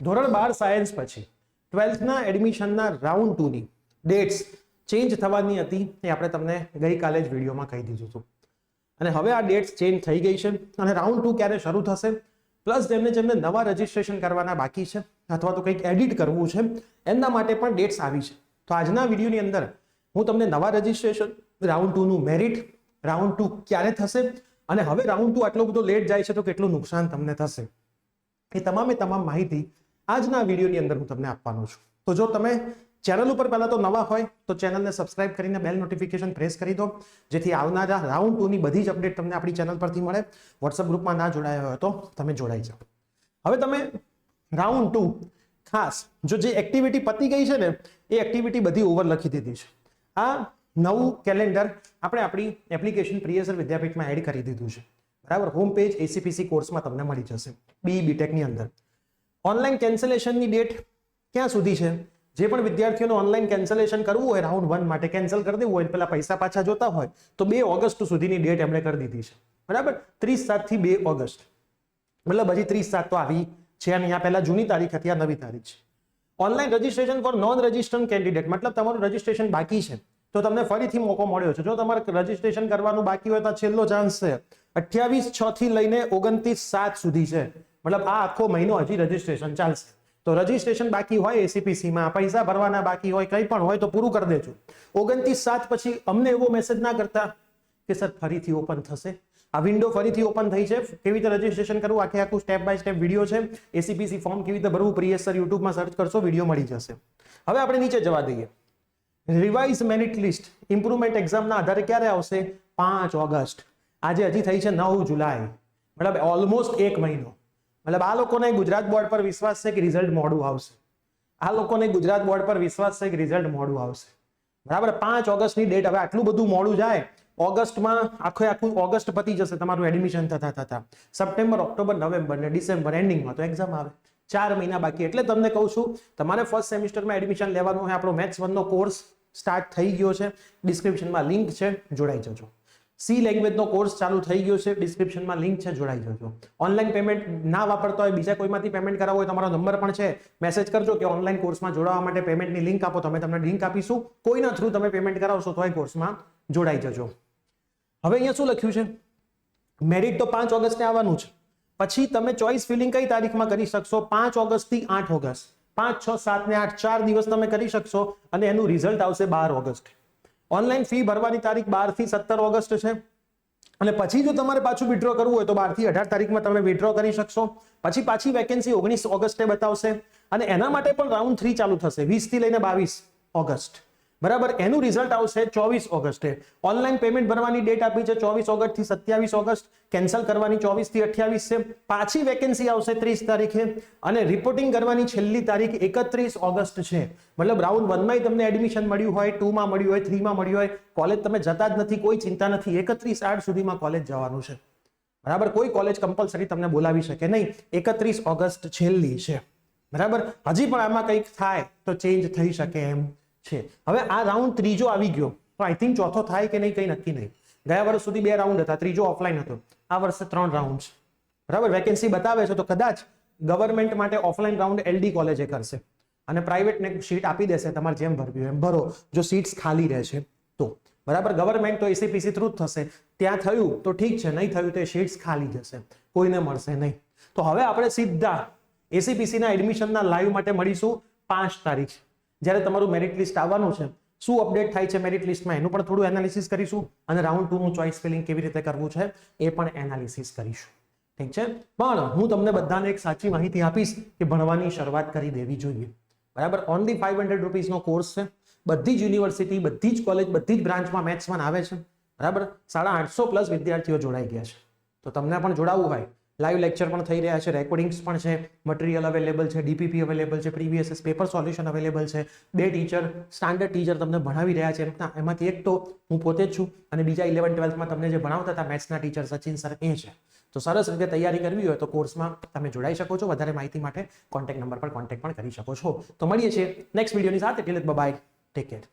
ધોરણ 12 સાયન્સ પછી 12th ના એડમિશનના રાઉન્ડ 2 ની ડેટ્સ ચેન્જ થવાની હતી એ આપણે તમને ગઈકાલે જ વિડીયોમાં કહી દીધું હતું અને હવે આ ડેટ્સ ચેન્જ થઈ ગઈ છે અને રાઉન્ડ 2 ક્યારે શરૂ થશે પ્લસ જેમને નવા રજીસ્ટ્રેશન કરવાના બાકી છે અથવા તો કંઈક એડિટ કરવું છે એમના માટે પણ ડેટ્સ આવી છે. તો આજના વિડીયોની અંદર હું તમને નવા રજીસ્ટ્રેશન, રાઉન્ડ 2 નું મેરિટ, રાઉન્ડ 2 ક્યારે થશે અને હવે રાઉન્ડ 2 આટલો બધો લેટ જાય છે તો કેટલું નુકસાન તમને થશે એ તમામે તમામ માહિતી આજના વિડીયોની અંદર હું તમને આપવાનો છું. તો જો તમે ચેનલ ઉપર પહેલા તો નવા હોય તો ચેનલને સબસ્ક્રાઇબ કરીને બેલ નોટિફિકેશન પ્રેસ કરી દો જેથી આવનારા રાઉન્ડ 2 ની બધી જ અપડેટ તમને આપણી ચેનલ પરથી મળે. વોટ્સએપ ગ્રુપમાં ના જોડાયા હોય તો તમે જોડાઈ જાઓ. હવે તમે રાઉન્ડ 2 ખાસ જો જે એક્ટિવિટી પતી ગઈ છે ને એ એક્ટિવિટી બધી ઓવર લખી દીધી છે. આ નવું કેલેન્ડર આપણે આપણી એપ્લિકેશન પ્રિયસર વિદ્યાપીઠમાં એડ કરી દીધું છે. બરાબર, હોમ પેજ એસીપીસી કોર્સમાં તમને મળી જશે. BE BTech ની અંદર ઓનલાઈન કેન્સલેશનની ડેટ ક્યાં સુધી છે? જે પણ વિદ્યાર્થીઓને ઓનલાઈન કેન્સલેશન કરવું હોય રાઉન્ડ 1 માટે કેન્સલ કરી દેવું હોય પેલા પૈસા પાછા જોતા હોય તો 2 ઓગસ્ટ સુધીની ડેટ એમણે કરી દીધી છે. બરાબર, 30/7 થી 2 ઓગસ્ટ મતલબ હજી 30/7 તો આવી છે અને અહીંયા પહેલા જૂની તારીખ હતી, આ નવી તારીખ છે. Online registration four non registered candidate મતલબ તમારું રજીસ્ટ્રેશન બાકી છે તો તમને ફરીથી મોકો મળ્યો છે. જો તમારે રજીસ્ટ્રેશન કરવાનું બાકી હોય તો છેલ્લો ચાન્સ છે. 28/6 થી લઈને 29/7 સુધી છે. મતલબ આ આખો મહિનો હજી રજીસ્ટ્રેશન ચાલશે. તો રજીસ્ટ્રેશન બાકી હોય એસીપીસી માં, પૈસા ભરવાના બાકી હોય, કંઈ પણ હોય તો પૂરું કરી દેજો. 29/7 પછી અમને એવો મેસેજ ના કરતા કે સર ફરીથી ઓપન થશે. આ વિન્ડો ફરીથી ઓપન થઈ છે. કેવી રીતે રજીસ્ટ્રેશન કરવું આખું સ્ટેપ બાય સ્ટેપ વિડીયો છે. એસીપીસી ફોર્મ કેવી રીતે ભરવું પ્રિયસર યુટ્યુબમાં સર્ચ કરશો વિડીયો મળી જશે. હવે આપણે નીચે જવા દઈએ. રિવાઇઝ મેરિટ લિસ્ટ ઇમ્પ્રુવમેન્ટ એક્ઝામના આધારે ક્યારે આવશે? 5 ઓગસ્ટ. આજે હજી થઈ છે 9 જુલાઈ મતલબ ઓલમોસ્ટ 1 મહિનો. મતલબ આ લોકોને ગુજરાત બોર્ડ પર વિશ્વાસ છે કે રિઝલ્ટ મોડું આવશે. આ લોકોને ગુજરાત બોર્ડ પર વિશ્વાસ છે કે રિઝલ્ટ મોડું આવશે. બરાબર, 5 ઓગસ્ટની ડેટ. હવે આટલું બધું મોડું જાય ઓગસ્ટમાં આખું ઓગસ્ટ પતી જશે તમારું એડમિશન થતા સપ્ટેમ્બર, ઓક્ટોબર, નવેમ્બર ને ડિસેમ્બર એન્ડિંગમાં તો એક્ઝામ આવે. 4 મહિના બાકી. એટલે તમને કહું છું તમારે ફર્સ્ટ સેમિસ્ટરમાં એડમિશન લેવાનું હોય આપણો મેથ્સ 1 નો કોર્સ સ્ટાર્ટ થઈ ગયો છે. ડિસ્ક્રિપ્શનમાં લિંક છે, જોડાઈ જજો. સી લેંગ્વેજનો કોર્સ ચાલુ થઈ ગયો છે, ડિસ્ક્રિપ્શનમાં લિંક છે, જોડાઈ જજો. ઓનલાઈન પેમેન્ટ ના વાપરતા હોય, બીજા કોઈમાંથી પેમેન્ટ કરાવવું હોય તમારો નંબર પણ છે, મેસેજ કરજો કે ઓનલાઈન કોર્સમાં જોડાવા માટે પેમેન્ટની લિંક આપો. તમે તમને લિંક આપીશું. કોઈના થ્રુ તમે પેમેન્ટ કરાવશો તો એ કોર્સમાં જોડાઈ જજો. હવે અહીંયા શું લખ્યું છે? મેરિટ તો 5 ઓગસ્ટે આવવાનું છે. પછી તમે ચોઇસ ફિલિંગ કઈ તારીખમાં કરી શકશો? 5 ઓગસ્ટ થી 8 ઓગસ્ટ. 5, 6, 7 ને 8 4 દિવસ તમે કરી શકશો અને એનું રિઝલ્ટ આવશે 12 ઓગસ્ટ. ઓનલાઈન ફી ભરવાની તારીખ 12 થી 17 ઓગસ્ટ છે અને પછી જો તમારે પાછું વિથડ્રો કરવું હોય તો 12 થી 18 તારીખમાં તમે વિથડ્રો કરી શકશો. પછી પાછી વેકેન્સી 19 ઓગસ્ટે બતાવશે અને એના માટે પણ રાઉન્ડ 3 ચાલુ થશે 20 થી લઈને 22 ઓગસ્ટ. બરાબર, એનું રિઝલ્ટ આવશે 24 ઓગસ્ટે. ઓનલાઈન પેમેન્ટ ભરવાની ડેટ આપી છે 24 ઓગસ્ટ થી 27 ઓગસ્ટ. કેન્સલ કરવાની 24 થી 28 છે. પાછી વેકેન્સી આવશે 30 તારીખે અને રિપોર્ટિંગ કરવાની છેલ્લી તારીખ 31 ઓગસ્ટ છે. મતલબ રાઉન્ડ 1 માં તમને એડમિશન મળ્યું હોય, 2 માં મળ્યું હોય, 3 માં મળ્યું હોય, કોલેજ તમે જતા જ નથી, કોઈ ચિંતા નથી. 31/8 સુધીમાં કોલેજ જવાનું છે. બરાબર, કોઈ કોલેજ કમ્પલસરી તમને બોલાવી શકે નહીં. 31 ઓગસ્ટ છેલ્લી છે. બરાબર, હજી પણ આમાં કંઈક થાય તો ચેન્જ થઈ શકે એમ છે. હવે આ રાઉન્ડ ત્રીજો આવી ગયો તો આઈ થિંક ચોથો થાય કે નહીં કઈ નક્કી નહીં. ગયા વર્ષ સુધી 2 રાઉન્ડ હતા, ત્રીજો ઓફલાઈન હતો. આ વર્ષે 3 રાઉન્ડ છે. બરાબર, વેકેન્સી બતાવે છે તો કદાચ ગવર્મેન્ટ માટે ઓફલાઈન રાઉન્ડ LD કોલેજે કરશે અને પ્રાઇવેટને સીટ આપી દેશે. તમારે જેમ ભરવી એમ ભરો જો સીટ્સ ખાલી રહેશે તો. બરાબર, ગવર્મેન્ટ તો એસીપીસી થ્રુ જ થશે. ત્યાં થયું તો ઠીક છે, નહીં થયું તો સીટ્સ ખાલી જશે, કોઈને મળશે નહીં. તો હવે આપણે સીધા એસીપીસી ના એડમિશનના લાઈવ માટે મળીશું 5 તારીખ જ્યારે તમારું મેરિટ લિસ્ટ આવવાનું છે. શું અપડેટ થાય છે મેરિટ લિસ્ટમાં એનું પણ થોડું એનાલિસિસ કરીશું અને રાઉન્ડ 2 નું ચોઇસ ફિલિંગ કેવી રીતે કરવું છે એ પણ એનાલિસિસ કરીશું. ઠીક છે, પણ હું તમને બધાને એક સાચી માહિતી આપીશ કે ભણવાની શરૂઆત કરી દેવી જોઈએ. બરાબર, ઓનલી 500 રૂપીસનો કોર્સ છે. બધી જ યુનિવર્સિટી, બધી જ કોલેજ, બધી જ બ્રાન્ચમાં મેથ્સ 1 આવે છે. બરાબર, 850+ વિદ્યાર્થીઓ જોડાઈ ગયા છે. તો તમને પણ જોડાવવું હોય, લાઈવ લેક્ચર પણ થઈ રહ્યા છે, રેકોર્ડિંગ્સ પણ છે, મટીરિયલ અવેલેબલ છે, ડીપીપી અવેલેબલ છે, પ્રીવિયસ પેપર સોલ્યુશન અવેલેબલ છે. 2 ટીચર, સ્ટાન્ડર્ડ ટીચર તમને ભણાવી રહ્યા છે. એમાંથી એક તો હું પોતે જ છું અને બીજા 11 12માં તમને જે ભણાવતા હતા મેથ્સના ટીચર સચિન સર એ છે. તો સરસ રીતે તૈયારી કરવી હોય તો કોર્સમાં તમે જોડાઈ શકો છો. વધારે માહિતી માટે કોન્ટેક્ટ નંબર પર કોન્ટેક્ટ પણ કરી શકો છો. તો મળીએ છીએ નેક્સ્ટ વિડીયોની સાથે. Till bye, take care.